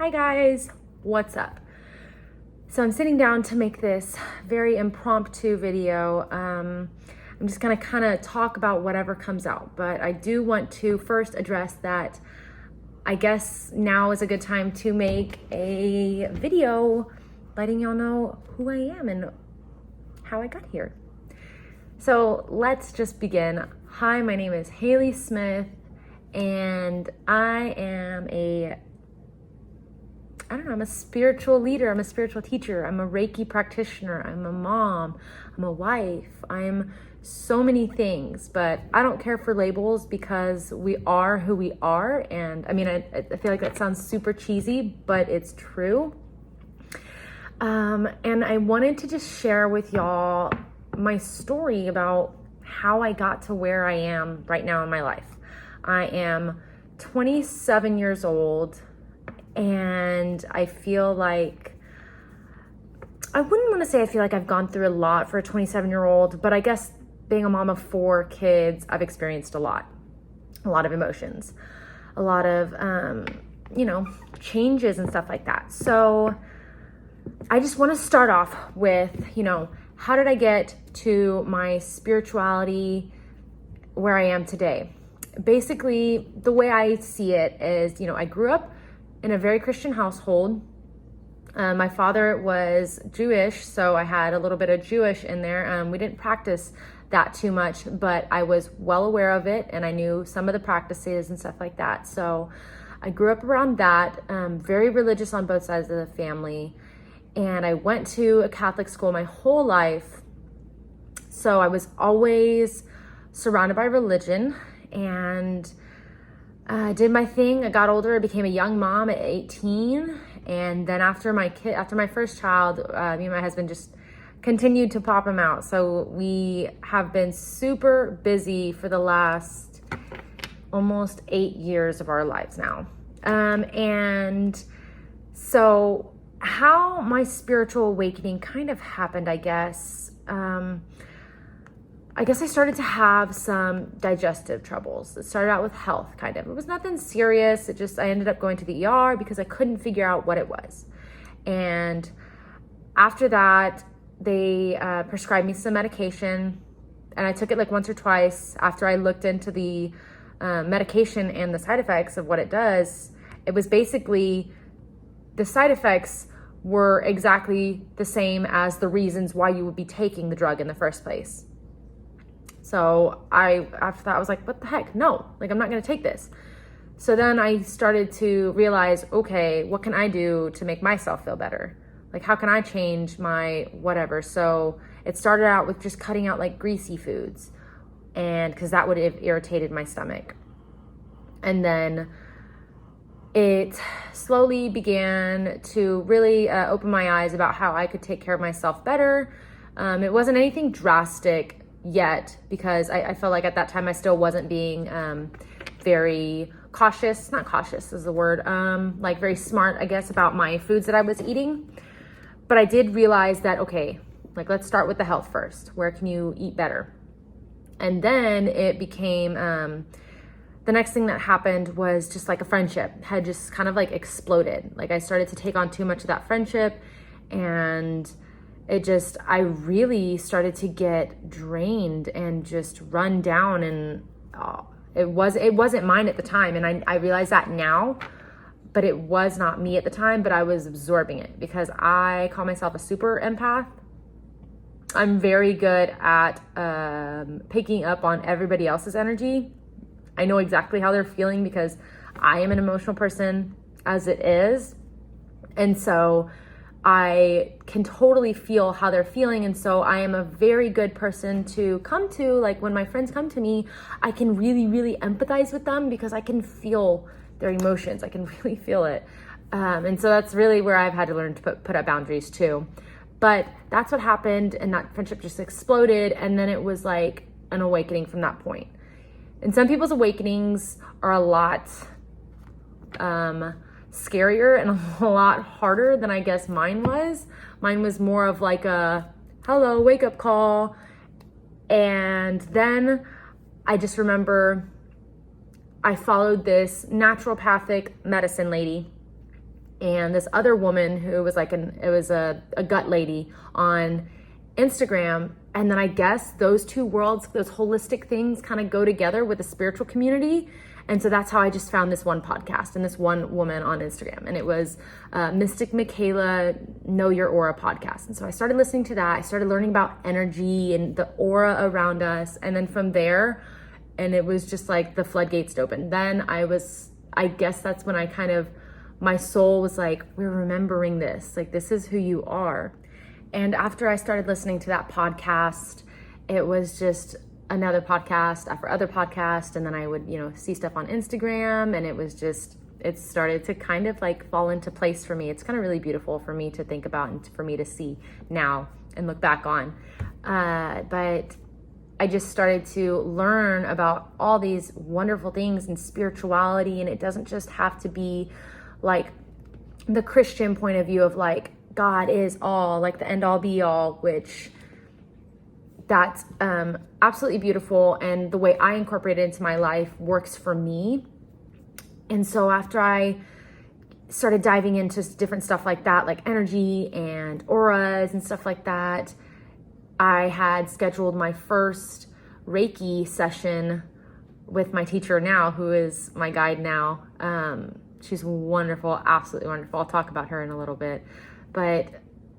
Hi guys, what's up? So I'm sitting down to make this very impromptu video. I'm just gonna kind of talk about whatever comes out, but I do want to first address that I guess now is a good time to make a video letting y'all know who I am and how I got here. So let's just begin. Hi, my name is Haley Smith, and I'm a spiritual leader. I'm a spiritual teacher. I'm a Reiki practitioner. I'm a mom. I'm a wife. I'm so many things, but I don't care for labels because we are who we are. And I mean, I feel like that sounds super cheesy, but it's true. And I wanted to just share with y'all my story about how I got to where I am right now in my life. I am 27 years old. And I feel like, I wouldn't want to say I feel like I've gone through a lot for a 27-year-old, but I guess being a mom of 4 kids, I've experienced a lot of emotions, a lot of, changes and stuff like that. So I just want to start off with, how did I get to my spirituality where I am today? Basically, the way I see it is, I grew up in a very Christian household. My father was Jewish, so I had a little bit of Jewish in there. We didn't practice that too much, but I was well aware of it, and I knew some of the practices and stuff like that. So I grew up around that, very religious on both sides of the family, and I went to a Catholic school my whole life. So I was always surrounded by religion, and I did my thing. I got older. I became a young mom at 18. And then after my first child, me and my husband just continued to pop him out. So we have been super busy for the last almost 8 years of our lives now. And so how my spiritual awakening kind of happened, I guess I started to have some digestive troubles. It started out with health, kind of. It was nothing serious. I ended up going to the ER because I couldn't figure out what it was. And after that, they prescribed me some medication, and I took it like once or twice. After I looked into the medication and the side effects of what it does, it was basically the side effects were exactly the same as the reasons why you would be taking the drug in the first place. So after that, I was like, what the heck? No, I'm not going to take this. So then I started to realize, okay, what can I do to make myself feel better? How can I change my whatever? So it started out with just cutting out greasy foods, and because that would have irritated my stomach. And then it slowly began to really open my eyes about how I could take care of myself better. It wasn't anything drastic yet, because I felt like at that time I still wasn't being very cautious. Not cautious is the word. Very smart, I guess, about my foods that I was eating. But I did realize that, okay, let's start with the health first. Where can you eat better? And then it became, the next thing that happened was just a friendship had just kind of exploded. I started to take on too much of that friendship, and I really started to get drained and just run down, and it wasn't mine at the time. And I realize that now, but it was not me at the time, but I was absorbing it because I call myself a super empath. I'm very good at picking up on everybody else's energy. I know exactly how they're feeling because I am an emotional person as it is. And so I can totally feel how they're feeling. And so I am a very good person to come to. When my friends come to me, I can really, really empathize with them because I can feel their emotions. I can really feel it. And so that's really where I've had to learn to put up boundaries too. But that's what happened. And that friendship just exploded. And then it was an awakening from that point. And some people's awakenings are a lot scarier and a lot harder than I guess mine was. Mine was more of a hello, wake up call. And then I just remember I followed this naturopathic medicine lady, and this other woman who was like it was a gut lady on Instagram. And then I guess those two worlds, those holistic things kind of go together with the spiritual community. And so that's how I just found this one podcast and this one woman on Instagram. And it was Mystic Michaela Know Your Aura podcast. And so I started listening to that. I started learning about energy and the aura around us. And then from there, and it was just like the floodgates opened. Then I guess that's when my soul was like, we're remembering this. Like, this is who you are. And after I started listening to that podcast, it was just another podcast after other podcast. And then I would, see stuff on Instagram, and it started to kind of like fall into place for me. It's kind of really beautiful for me to think about and for me to see now and look back on. But I just started to learn about all these wonderful things in spirituality. And it doesn't just have to be like the Christian point of view of like, God is all, like the end all be all, which that's absolutely beautiful. And the way I incorporate it into my life works for me. And so after I started diving into different stuff like that, like energy and auras and stuff like that, I had scheduled my first Reiki session with my teacher now, who is my guide now. She's wonderful, absolutely wonderful. I'll talk about her in a little bit. But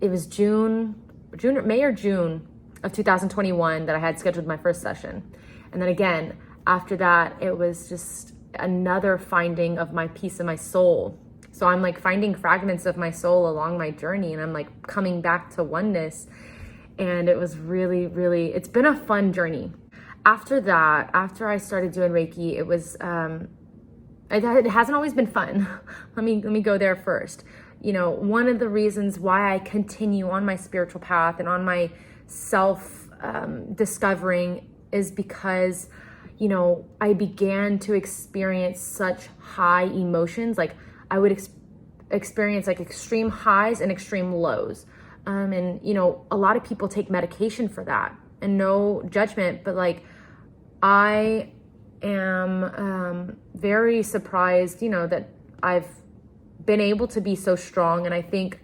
it was May or June of 2021 that I had scheduled my first session. And then again, after that, it was just another finding of my piece of my soul. So I'm like finding fragments of my soul along my journey, and I'm like coming back to oneness. And it was really, really, it's been a fun journey. After that, after I started doing Reiki, it was, it hasn't always been fun. Let me go there first. One of the reasons why I continue on my spiritual path and on my self discovering is because, I began to experience such high emotions. Like I would experience like extreme highs and extreme lows. And, a lot of people take medication for that, and no judgment, but like I am very surprised, that I've been able to be so strong. And I think,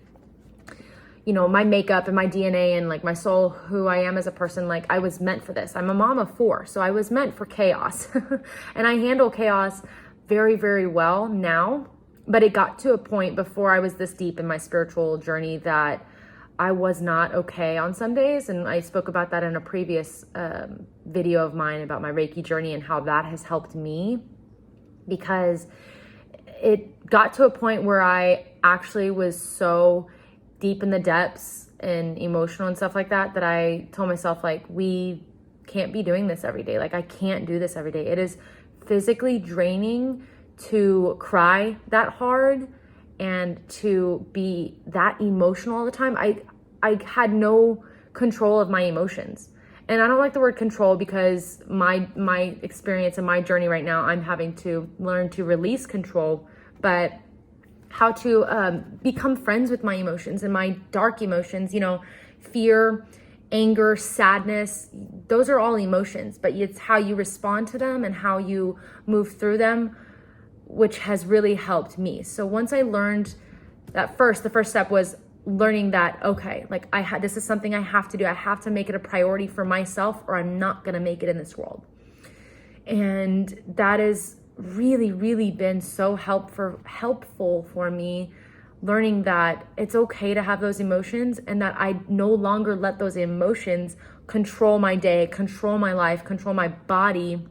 my makeup and my DNA and like my soul, who I am as a person, like I was meant for this. I'm a mom of 4, so I was meant for chaos. And I handle chaos very, very well now. But it got to a point before I was this deep in my spiritual journey that I was not okay on some days. And I spoke about that in a previous video of mine about my Reiki journey and how that has helped me, because it got to a point where I actually was so deep in the depths and emotional and stuff like that, that I told myself, like, we can't be doing this every day. Like, I can't do this every day. It is physically draining to cry that hard and to be that emotional all the time. I had no control of my emotions. And I don't like the word control, because my experience and my journey right now, I'm having to learn to release control, but how to become friends with my emotions and my dark emotions, fear, anger, sadness. Those are all emotions, but it's how you respond to them and how you move through them, which has really helped me. So once I learned that the first step was learning that, okay, like this is something I have to do. I have to make it a priority for myself, or I'm not going to make it in this world. And that has really, really been so helpful for me, learning that it's okay to have those emotions, and that I no longer let those emotions control my day, control my life, control my body,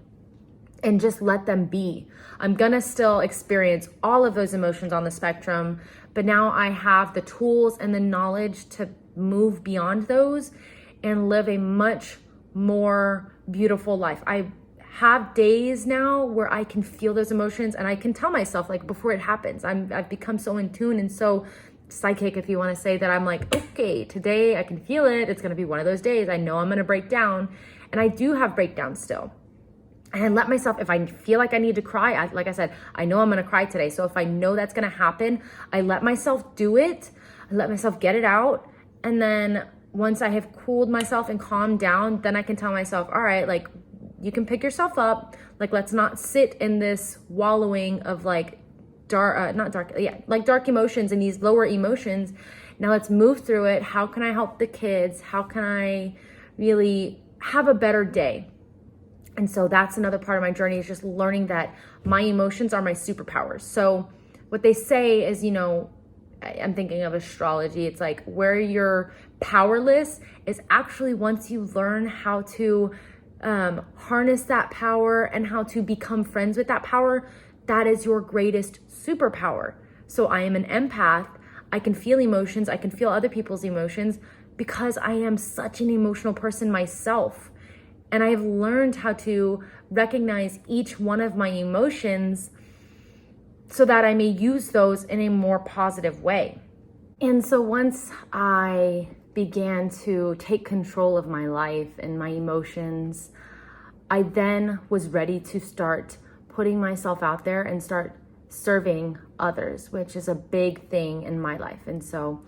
and just let them be. I'm gonna still experience all of those emotions on the spectrum, but now I have the tools and the knowledge to move beyond those and live a much more beautiful life. I have days now where I can feel those emotions, and I can tell myself, like, before it happens, I've become so in tune and so psychic, if you want to say, that I'm like, okay, today I can feel it. It's going to be one of those days. I know I'm going to break down, and I do have breakdowns still. And I let myself, if I feel like I need to cry, like I said, I know I'm going to cry today. So if I know that's going to happen, I let myself do it. I let myself get it out. And then once I have cooled myself and calmed down, then I can tell myself, all right, like, you can pick yourself up. Like, let's not sit in this wallowing of like dark emotions and these lower emotions. Now let's move through it. How can I help the kids? How can I really have a better day? And so that's another part of my journey, is just learning that my emotions are my superpowers. So what they say is, I'm thinking of astrology. It's like where you're powerless is actually once you learn how to harness that power and how to become friends with that power, that is your greatest superpower. So I am an empath. I can feel emotions. I can feel other people's emotions because I am such an emotional person myself. And I have learned how to recognize each one of my emotions so that I may use those in a more positive way. And so once I began to take control of my life and my emotions, I then was ready to start putting myself out there and start serving others, which is a big thing in my life. And so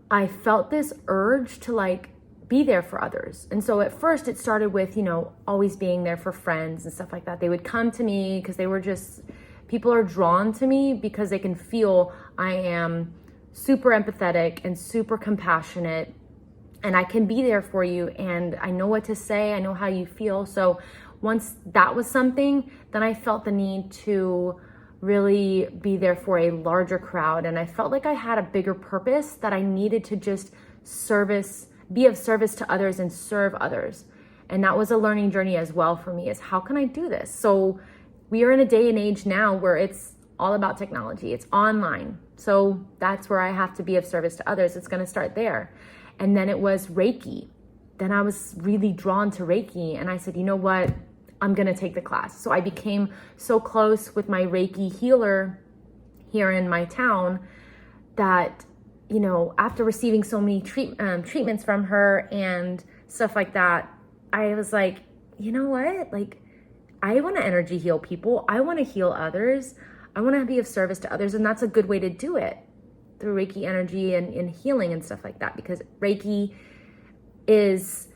I felt this urge to be there for others. And so at first it started with, always being there for friends and stuff like that. They would come to me because people are drawn to me because they can feel I am super empathetic and super compassionate, and I can be there for you, and I know what to say, I know how you feel. So once that was something, then I felt the need to really be there for a larger crowd. And I felt like I had a bigger purpose, that I needed to just be of service to others and serve others. And that was a learning journey as well for me, is how can I do this? So we are in a day and age now where it's all about technology. It's online. So that's where I have to be of service to others. It's going to start there. And then it was Reiki. Then I was really drawn to Reiki, and I said, you know what? I'm going to take the class. So I became so close with my Reiki healer here in my town that, after receiving so many treatments from her and stuff like that, I was like, you know what? I want to energy heal people. I want to heal others. I want to be of service to others. And that's a good way to do it, through Reiki energy and healing and stuff like that, because Reiki is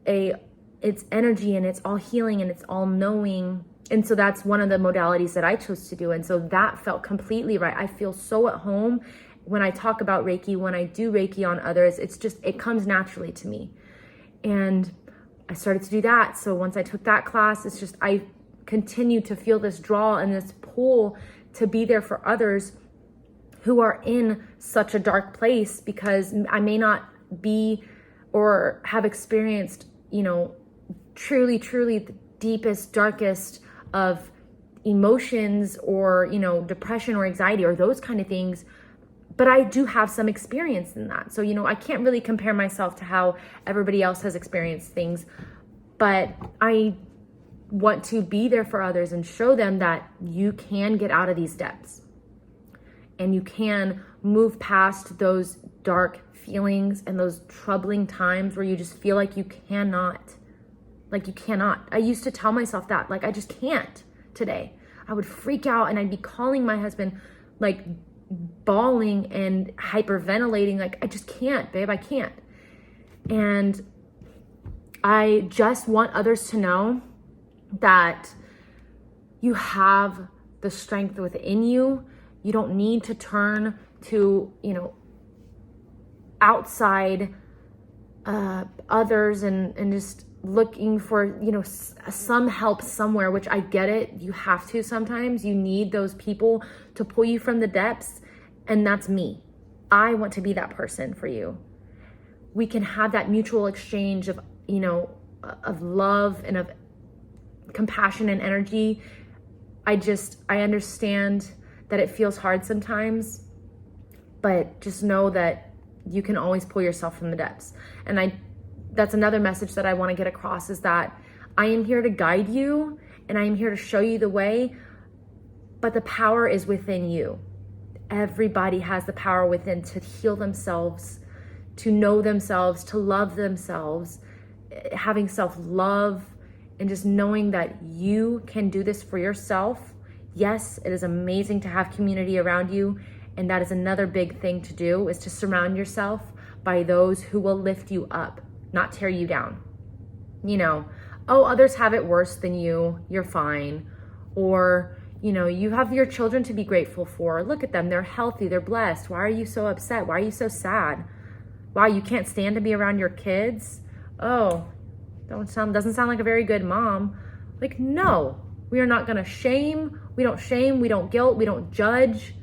it's energy, and it's all healing, and it's all knowing. And so that's one of the modalities that I chose to do. And so that felt completely right. I feel so at home when I talk about Reiki, when I do Reiki on others. It comes naturally to me. And I started to do that. So once I took that class, I continued to feel this draw and this pull to be there for others who are in such a dark place, because I may not be or have experienced, truly, truly the deepest, darkest of emotions, or, depression or anxiety or those kind of things. But I do have some experience in that. So, I can't really compare myself to how everybody else has experienced things, but I want to be there for others and show them that you can get out of these depths and you can move past those dark feelings and those troubling times where you just feel like you cannot. I used to tell myself that, I just can't today. I would freak out and I'd be calling my husband, bawling and hyperventilating, I just can't, babe, I can't. And I just want others to know that you have the strength within you. You don't need to turn to, outside others and just looking for, some help somewhere, which I get it. You have to sometimes. You need those people to pull you from the depths. And that's me. I want to be that person for you. We can have that mutual exchange of, of love and of compassion and energy. I understand that it feels hard sometimes, but just know that you can always pull yourself from the depths. And that's another message that I want to get across, is that I am here to guide you and I am here to show you the way, but the power is within you. Everybody has the power within to heal themselves, to know themselves, to love themselves, having self-love, and just knowing that you can do this for yourself. Yes, it is amazing to have community around you. And that is another big thing to do, is to surround yourself by those who will lift you up, not tear you down. Others have it worse than you, you're fine. Or, You have your children to be grateful for. Look at them. They're healthy. They're blessed. Why are you so upset? Why are you so sad? Wow, you can't stand to be around your kids? Oh, doesn't sound like a very good mom. Like, no, we are not going to shame. We don't guilt, we don't judge,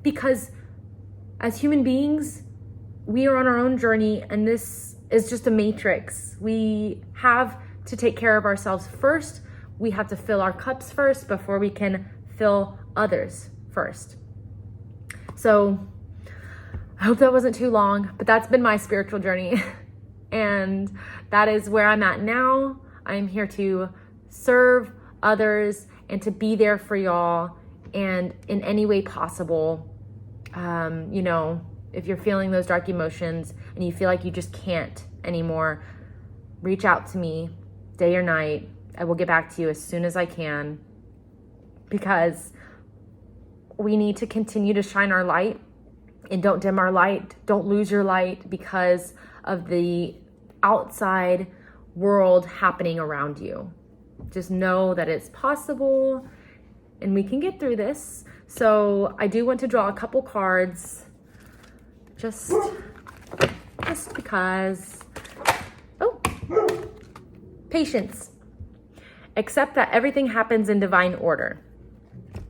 because as human beings, we are on our own journey, and this is just a matrix. We have to take care of ourselves first. We have to fill our cups first before we can fill others first. So I hope that wasn't too long, but that's been my spiritual journey. And that is where I'm at now. I'm here to serve others and to be there for y'all, and in any way possible. If you're feeling those dark emotions and you feel like you just can't anymore, reach out to me day or night. I will get back to you as soon as I can, because we need to continue to shine our light, and don't dim our light. Don't lose your light because of the outside world happening around you. Just know that it's possible and we can get through this. So I do want to draw a couple cards just because. Oh, patience. Accept that everything happens in divine order.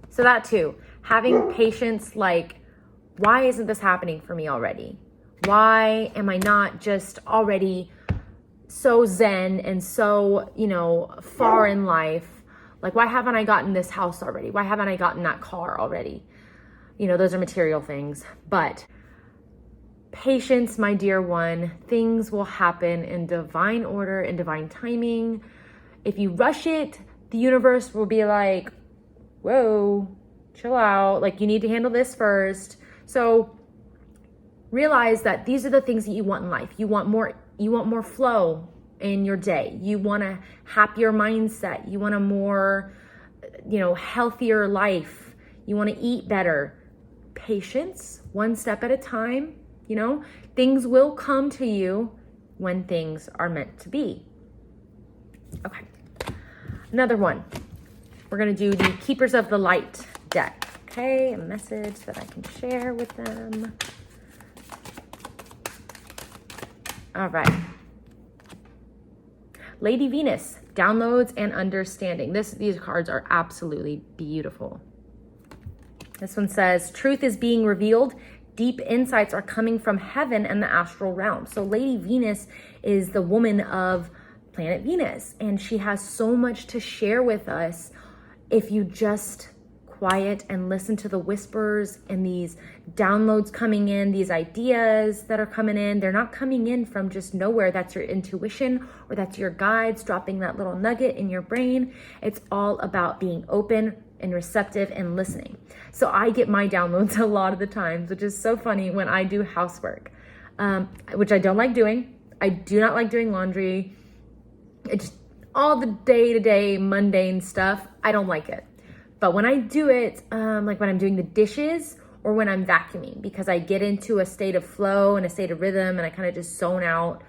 So that too, having patience, like, why isn't this happening for me already? Why am I not just already so zen and so, far in life? Like, why haven't I gotten this house already? Why haven't I gotten that car already? Those are material things. But patience, my dear one, things will happen in divine order, in divine timing. If you rush it, the universe will be like, whoa, chill out. Like, you need to handle this first. So realize that these are the things that you want in life. You want more flow in your day. You want a happier mindset. You want a more, healthier life. You want to eat better. Patience, one step at a time. Things will come to you when things are meant to be. Okay. Another one. We're going to do the Keepers of the Light deck. Okay. A message that I can share with them. All right. Lady Venus, downloads and understanding. These cards are absolutely beautiful. This one says, truth is being revealed. Deep insights are coming from heaven and the astral realm. So Lady Venus is the woman of planet Venus, and she has so much to share with us if you just quiet and listen to the whispers and these downloads coming in, these ideas that are coming in. They're not coming in from just nowhere. That's your intuition, or that's your guides dropping that little nugget in your brain. It's all about being open and receptive and listening. So I get my downloads a lot of the times, which is so funny when I do housework, which I don't like doing. I do not like doing laundry. It's all the day-to-day mundane stuff. I don't like it. But when I do it, like when I'm doing the dishes or when I'm vacuuming, because I get into a state of flow and a state of rhythm, and I kind of just zone out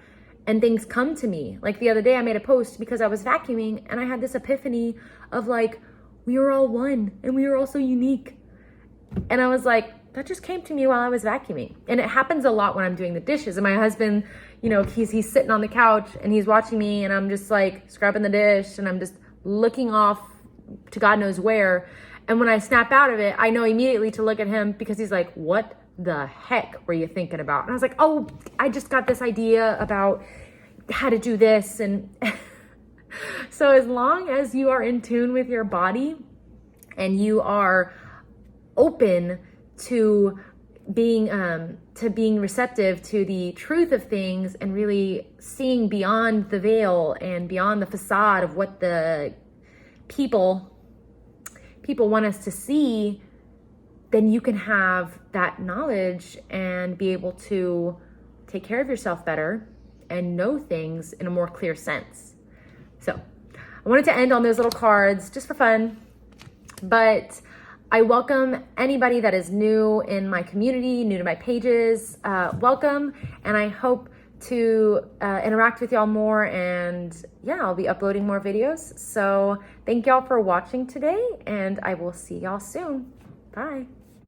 and things come to me. Like the other day I made a post because I was vacuuming and I had this epiphany of like, we are all one and we are all so unique. And I was like, that just came to me while I was vacuuming. And it happens a lot when I'm doing the dishes. And my husband, he's sitting on the couch and he's watching me, and I'm just like scrubbing the dish and I'm just looking off to God knows where. And when I snap out of it, I know immediately to look at him, because he's like, what the heck were you thinking about? And I was like, oh, I just got this idea about how to do this. And so as long as you are in tune with your body and you are open to being receptive to the truth of things and really seeing beyond the veil and beyond the facade of what the people want us to see, then you can have that knowledge and be able to take care of yourself better and know things in a more clear sense. So I wanted to end on those little cards just for fun, but I welcome anybody that is new in my community, new to my pages. Welcome, and I hope to interact with y'all more, and yeah, I'll be uploading more videos. So thank y'all for watching today, and I will see y'all soon. Bye.